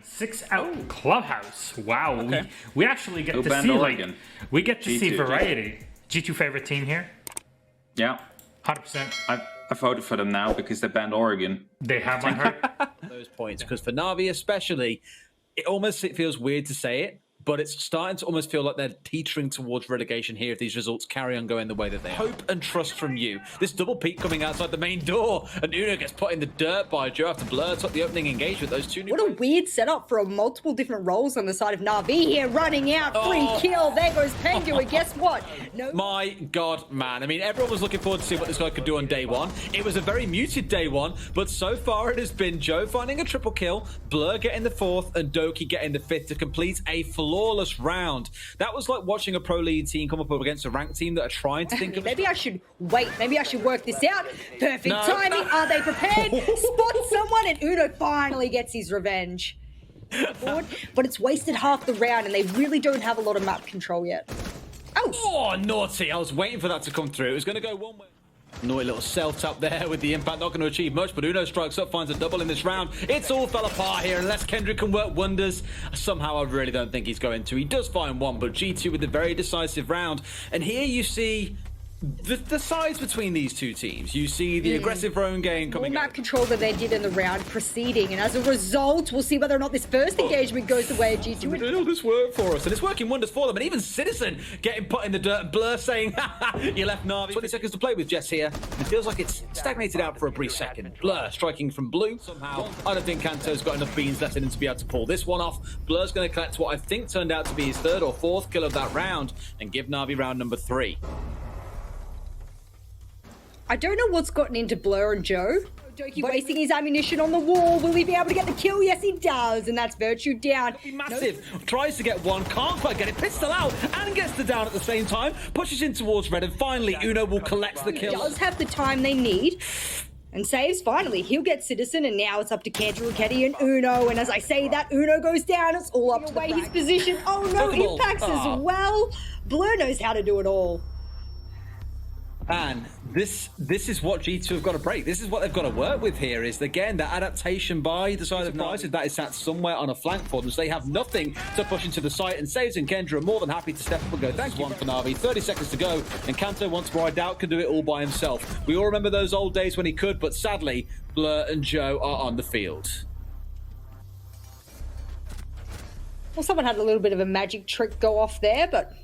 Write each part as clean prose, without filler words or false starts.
6 out Clubhouse. Wow, Okay. we actually get Go to Bend see Oregon. we get to see G2. variety. G2 favorite team here? Yeah. 100%. I voted for them now because they banned Oregon. They have my heart. Those points, because for NaVi especially, it feels weird to say it, but it's starting to almost feel like they're teetering towards relegation here if these results carry on going the way that they are. Hope and trust from you. This double peak coming outside the main door, and Uno gets put in the dirt by Joe after Blur took the opening engagement. Those two new What a weird setup for multiple different roles on the side of NaVi here, running out, free kill. There goes Pengu, and guess what? No. My God, man. I mean, everyone was looking forward to see what this guy could do on day one. It was a very muted day one, but so far it has been Joe finding a triple kill, Blur getting the 4th, and Doki getting the 5th to complete a flawless round. That was like watching a pro league team come up against a ranked team that are trying to think of... Maybe I should wait. Maybe I should work this out. Perfect No. timing. Are they prepared? Spot someone, and Uno finally gets his revenge. But it's wasted half the round, and they really don't have a lot of map control yet. Oh, naughty. I was waiting for that to come through. It was going to go one way. Naughty little self-tap there with the impact. Not going to achieve much, but Uno strikes up, finds a double in this round. It's all fell apart here, unless Kendrick can work wonders. Somehow, I really don't think he's going to. He does find one, but G2 with a very decisive round. And here you see the size between these two teams. You see the aggressive roam game More coming map out. control than they did in the round preceding, and as a result, we'll see whether or not this first engagement goes the way of G2. We're doing all this work for us, and it's working wonders for them. And even Citizen getting put in the dirt, and Blur saying, "Ha, you left Navi." 20 seconds to play with Jess here. It feels like it's stagnated out for a brief second. Blur striking from blue somehow. I don't think Kanto's got enough beans left in him to be able to pull this one off. Blur's going to collect what I think turned out to be his 3rd or 4th kill of that round and give Navi round number 3. I don't know what's gotten into Blur and Joe. Doki wasting his ammunition on the wall. Will he be able to get the kill? Yes, he does. And that's Virtue down. Massive. Tries to get one, can't quite get it. Pistol out and gets the down at the same time. Pushes in towards red, and finally Uno will collect the kill. Does have the time they need. And saves finally. He'll get Citizen, and now it's up to Cantor, Ricchetti, and Uno. And as I say that, Uno goes down. It's all up to the way his position. Oh no, Pokeball. impacts as well. Blur knows how to do it all. And this is what G2 have got to break. This is what they've got to work with here, is again the adaptation by the side of NaVi that is sat somewhere on a flank for them, so they have nothing to push into the site, and Saves and Kendra are more than happy to step up and go, thank you. One for NaVi, 30 seconds to go, and Kanto once more I doubt can do it all by himself. We all remember those old days when he could, but sadly Blur and Joe are on the field. Well, someone had a little bit of a magic trick go off there, but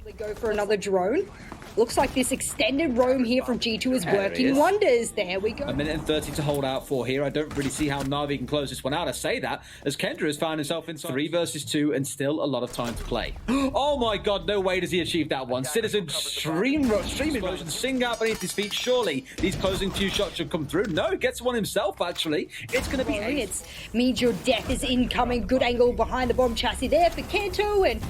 they go for another drone. Looks like this extended roam here from G2 is working wonders. There we go. A minute and 30 to hold out for here. I don't really see how NaVi can close this one out. I say that as Kendra has found himself in 3 versus 2 and still a lot of time to play. Oh my God, no way does he achieve that one. Citizen stream explosion, sing out beneath his feet. Surely these closing few shots should come through. No, gets one himself actually. It's going to be It means your death is incoming. Good angle behind the bomb chassis there for Kanto, and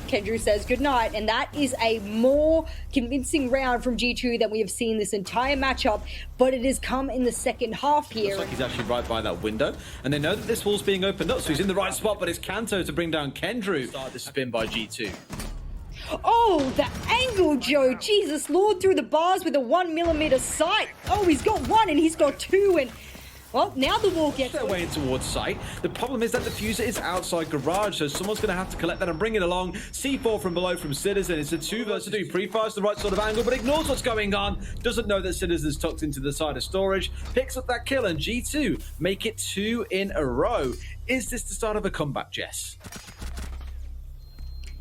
Kendra says goodnight. And that is a more convincing round from G2 than we have seen this entire matchup, but it has come in the second half here. Looks like he's actually right by that window, and they know that this wall's being opened up, so he's in the right spot, but it's Kanto to bring down Kendrew. Start the spin by G2. Oh, the angle, Joe. Jesus Lord, through the bars with a 1mm sight. Oh, he's got 1 and he's got 2, and well, now the wall gets their way in towards site. The problem is that the diffuser is outside garage, so someone's going to have to collect that and bring it along. C4 from below from Citizen. It's a 2 versus 2. Pre-fires the right sort of angle, but ignores what's going on. Doesn't know that Citizen's tucked into the side of storage. Picks up that kill, and G2 make it 2 in a row. Is this the start of a comeback, Jess?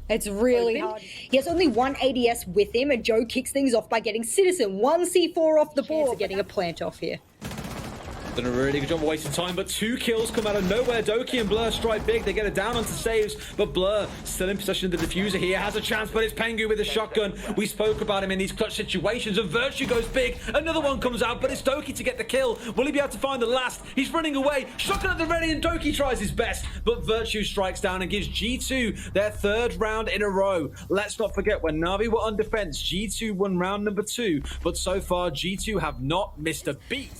It's really hard. He has only 1 ADS with him, and Joe kicks things off by getting Citizen 1 C4 off the board. Getting a plant off here. Done a really good job of wasting time, but 2 kills come out of nowhere. Doki and Blur strike big. They get it down onto Saves, but Blur still in possession of the diffuser here. Has a chance, but it's Pengu with a shotgun. We spoke about him in these clutch situations, and Virtue goes big. Another one comes out, but it's Doki to get the kill. Will he be able to find the last? He's running away. Shotgun at the ready, and Doki tries his best, but Virtue strikes down and gives G2 their 3rd round in a row. Let's not forget, when NaVi were on defense, G2 won round number 2, but so far G2 have not missed a beat.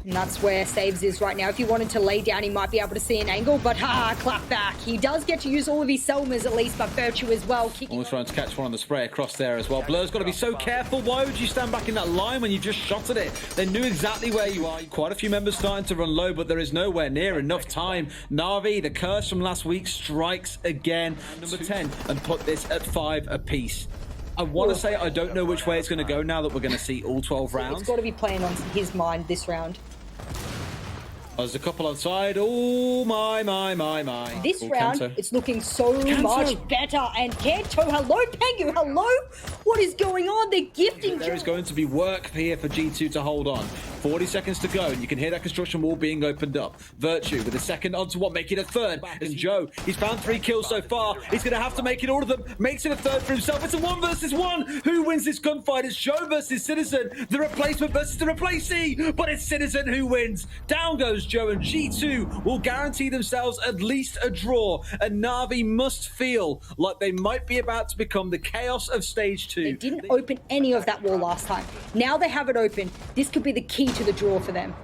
And that's where Saves is right now. If he wanted to lay down, he might be able to see an angle, but clap back. He does get to use all of his Selmas at least, but Virtue as well. Almost trying to catch one on the spray across there as well. Blur's got to be so careful. Why would you stand back in that line when you just shot at it? They knew exactly where you are. Quite a few members starting to run low, but there is nowhere near enough time. NaVi, the curse from last week, strikes again. Number 10, and put this at 5 apiece. I want to say I don't know which way it's going to go now that we're going to see all 12 rounds. It's got to be playing on his mind this round. There's a couple outside. Oh, my. This Ooh, round, Kanto. it's looking so much better. And Kanto, hello, Pengu, hello? What is going on? They're gifting. There is going to be work here for G2 to hold on. 40 seconds to go, and you can hear that construction wall being opened up. Virtue with a second onto what, make it a third. And Joe, he's found 3 kills so far. He's going to have to make it all of them. Makes it a third for himself. It's a 1 versus 1. Who wins this gunfight? It's Joe versus Citizen. The replacement versus the replacee. But it's Citizen who wins. Down goes Joe, and G2 will guarantee themselves at least a draw. And NaVi must feel like they might be about to become the chaos of stage 2. They didn't open any of that wall last time. Now they have it open. This could be the key to the draw for them.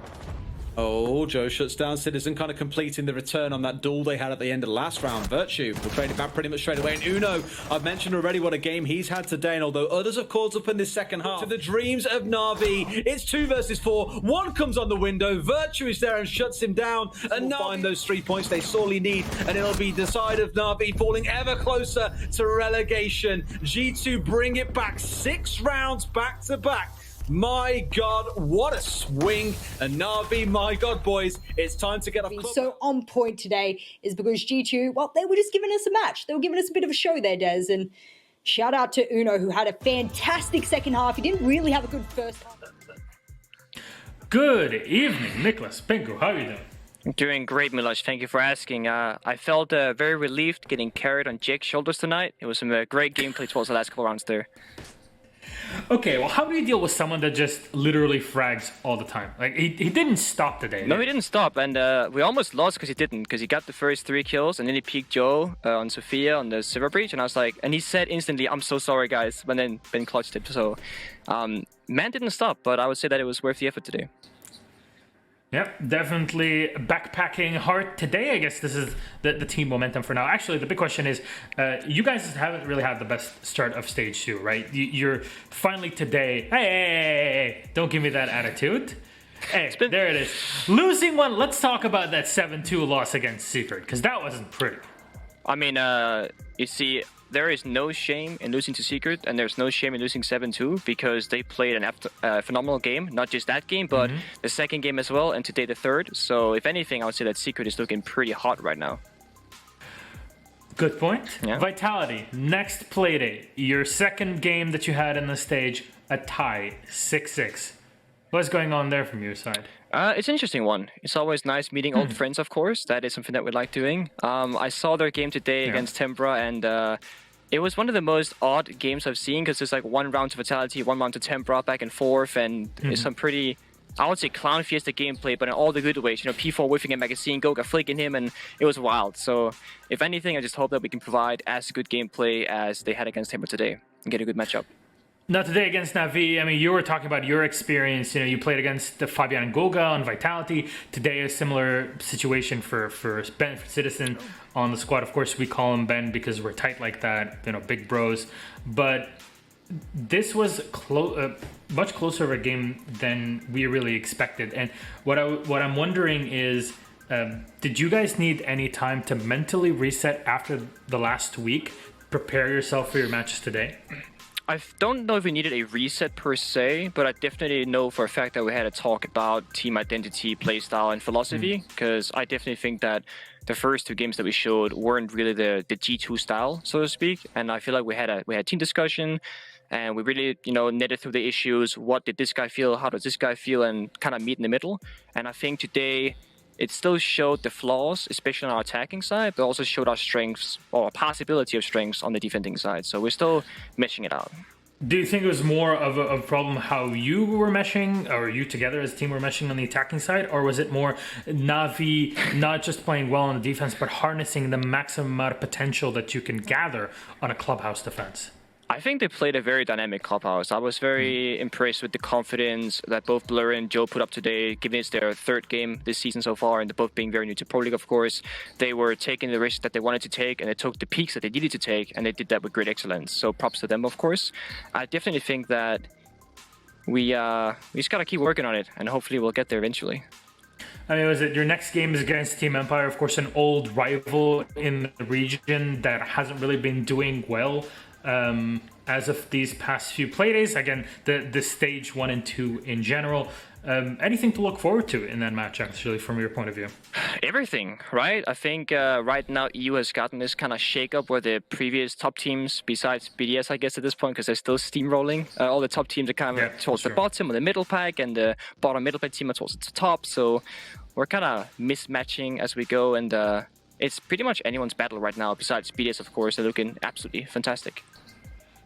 Oh, Joe shuts down Citizen, kind of completing the return on that duel they had at the end of the last round. Virtue will trade it back pretty much straight away. And Uno, I've mentioned already what a game he's had today, and although others have caught up in this second half, to the dreams of NaVi, it's 2 versus 4. 1 comes on the window, Virtue is there and shuts him down, and NaVi find those 3 points they sorely need, and it'll be the side of NaVi falling ever closer to relegation. G2 bring it back 6 rounds back to back. My God, what a swing. And NaVi, my God, boys, it's time to get off. So on point today is because G2, well, they were just giving us a match. They were giving us a bit of a show there, Des. And shout out to Uno, who had a fantastic second half. He didn't really have a good first half. Good evening, Nicholas Pingu. How are you doing? Doing great, Milosh. Thank you for asking. I felt very relieved getting carried on Jake's shoulders tonight. It was some great gameplay towards the last couple rounds there. Okay, well, how do you deal with someone that just literally frags all the time? Like, he didn't stop today. No, he didn't stop, and we almost lost because he didn't, because he got the first 3 kills, and then he peeked Joe on Sophia on the server breach, and I was like, and he said instantly, "I'm so sorry, guys," but then Ben clutched it. So, man didn't stop, but I would say that it was worth the effort today. Yep, definitely backpacking hard today. I guess this is the team momentum for now. Actually, the big question is, you guys haven't really had the best start of stage 2, right? You're finally today. Hey, don't give me that attitude. Hey, there it is. Losing one. Let's talk about that 7-2 loss against Secret, because that wasn't pretty. I mean, you see, there is no shame in losing to Secret, and there's no shame in losing 7-2 because they played a phenomenal game. Not just that game, but the second game as well, and today the third. So if anything, I would say that Secret is looking pretty hot right now. Good point. Yeah. Vitality, next playdate. Your second game that you had in the stage, a tie, 6-6. What's going on there from your side? It's an interesting one. It's always nice meeting old friends, of course. That is something that we like doing. I saw their game today against Tempra, and it was one of the most odd games I've seen because it's like 1 round to Vitality, 1 round to Tempra, back and forth, and it's some pretty, I would say, clown fiesta gameplay, but in all the good ways. You know, P4 whiffing a magazine, Goga flicking him, and it was wild. So, if anything, I just hope that we can provide as good gameplay as they had against Tempra today and get a good matchup. Now today against NaVi, I mean, you were talking about your experience. You know, you played against the Fabian and Goga on Vitality. Today, a similar situation for Ben, for Citizen on the squad. Of course, we call him Ben because we're tight like that. You know, big bros. But this was much closer of a game than we really expected. And what I'm wondering is, did you guys need any time to mentally reset after the last week, prepare yourself for your matches today? I don't know if we needed a reset per se, but I definitely know for a fact that we had a talk about team identity, playstyle, and philosophy, because I definitely think that the first 2 games that we showed weren't really the G2 style, so to speak. And I feel like we had team discussion, and we really, you know, netted through the issues. What did this guy feel? How does this guy feel? And kind of meet in the middle. And I think today it still showed the flaws, especially on our attacking side, but also showed our strengths, or a possibility of strengths on the defending side. So we're still meshing it out. Do you think it was more of a problem how you were meshing, or you together as a team were meshing on the attacking side, or was it more NaVi not just playing well on the defense, but harnessing the maximum amount of potential that you can gather on a clubhouse defense? I think they played a very dynamic clubhouse. I was very impressed with the confidence that both Blur and Joe put up today, given it's their third game this season so far, and they're both being very new to Pro League, of course. They were taking the risks that they wanted to take, and they took the peaks that they needed to take, and they did that with great excellence. So props to them, of course. I definitely think that we just gotta keep working on it, and hopefully we'll get there eventually. I mean, was it your next game is against Team Empire, of course, an old rival in the region that hasn't really been doing well as of these past few playdays. Again, the stage 1 and 2 in general. Anything to look forward to in that match, actually, from your point of view? Everything, right? I think right now EU has gotten this kind of shake-up where the previous top teams, besides BDS, I guess, at this point, because they're still steamrolling, all the top teams are kind of towards the bottom or the middle pack, and the bottom middle pack team are towards the top. So we're kind of mismatching as we go, and it's pretty much anyone's battle right now, besides BDS, of course. They're looking absolutely fantastic.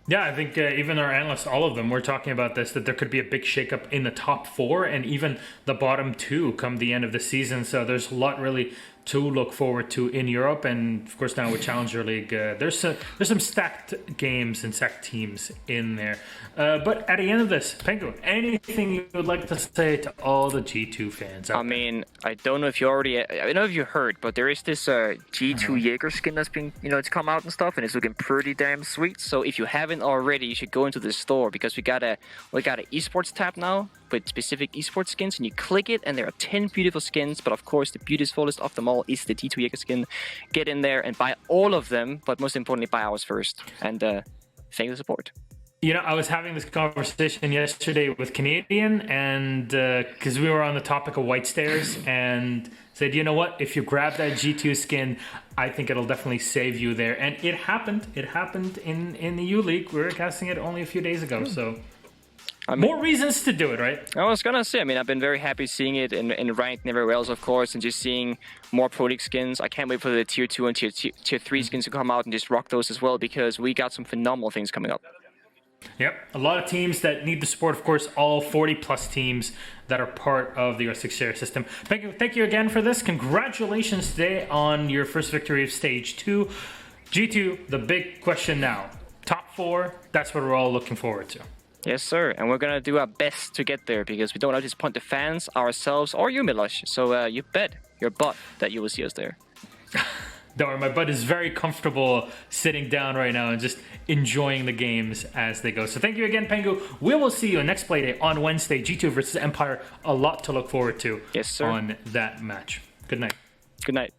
Yeah, I think even our analysts, all of them, were talking about this, that there could be a big shakeup in the top 4 and even the bottom 2 come the end of the season. So there's a lot really to look forward to in Europe, and of course now with Challenger League, there's some stacked games and stacked teams in there. But at the end of this, Pengu, anything you would like to say to all the G2 fans? I mean, I don't know if you already, I don't know if you heard, but there is this G2 Jaeger skin that's been, it's come out and stuff, and it's looking pretty damn sweet. So if you haven't already, you should go into the store, because we got a Esports tab now with specific esports skins, and you click it and there are 10 beautiful skins, but of course the beautifulest of them all is the G2 Jaeger skin. Get in there and buy all of them, but most importantly buy ours first, and thank you for the support. I was having this conversation yesterday with Canadian, and because we were on the topic of white stairs, and said, you know what, if you grab that G2 skin, I think it'll definitely save you there. And it happened in the U League. We were casting it only a few days ago, so more reasons to do it, right? I was gonna say, I've been very happy seeing it in ranked and everywhere else, of course, and just seeing more Pro League skins. I can't wait for the tier 2 and tier 3 skins to come out and just rock those as well, because we got some phenomenal things coming up. Yep, a lot of teams that need the support, of course, all 40+ teams that are part of the R6 system. Thank you again for this. Congratulations today on your first victory of Stage 2. G2, the big question now. Top 4, that's what we're all looking forward to. Yes, sir, and we're gonna do our best to get there, because we don't want to disappoint the fans, ourselves, or you, Milosh. So you bet your butt that you will see us there. Don't worry, my butt is very comfortable sitting down right now and just enjoying the games as they go. So thank you again, Pengu. We will see you next Playday on Wednesday, G2 versus Empire. A lot to look forward to, yes, sir, on that match. Good night. Good night.